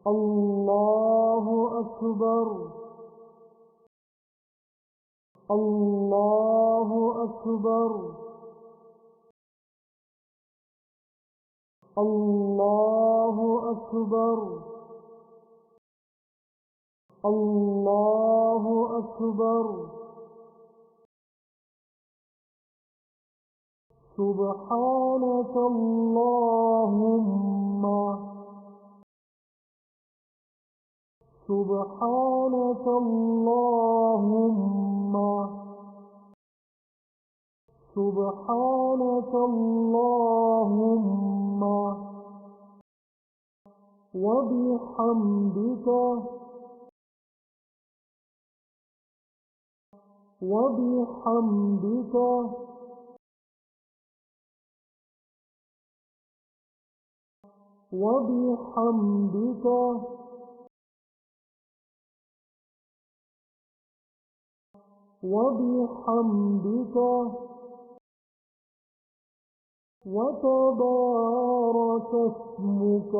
الله أكبر. الله أكبر. الله أكبر. الله أكبر. سبحانك اللهم. سبحانك اللهم. سبحانك اللهم وبحمدك. وبحمدك. وبحمدك. وبحمدك. وتبارك اسمك.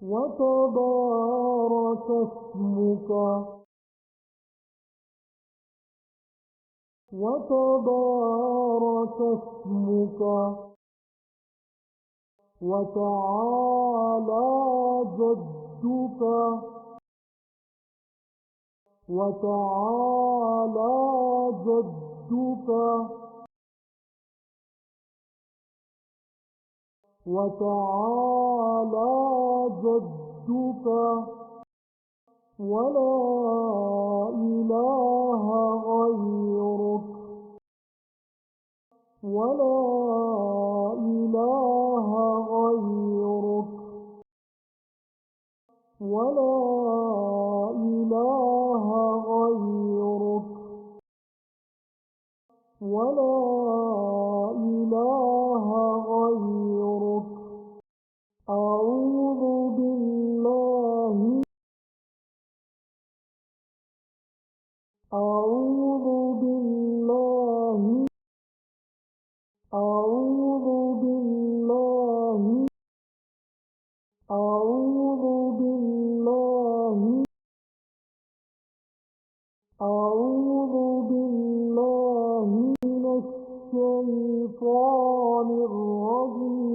وتبارك اسمك. وتبارك اسمك. وتعالى جدك. وتعالى جدك. وتعالى جدك. ولا إله غيرك. ولا إله غيرك. ولا إله غيرك. ولا إله غيرك. أعوذ بالله. أعوذ بالله. أعوذ بالله. أعوذ بالله. أعوذ بالله من الشيطان الرجيم.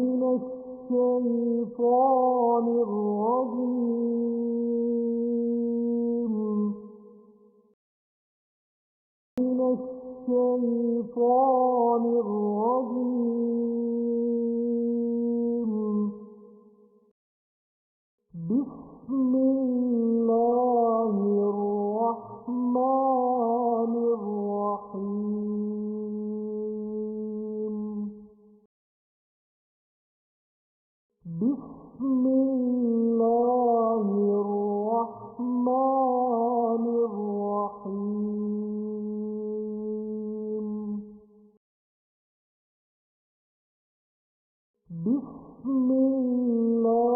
من الشيطان الرجيم. من الشيطان الرجيم. بسم الله الرحمن الرحيم. بسم الله الرحمن الرحيم. بسم الله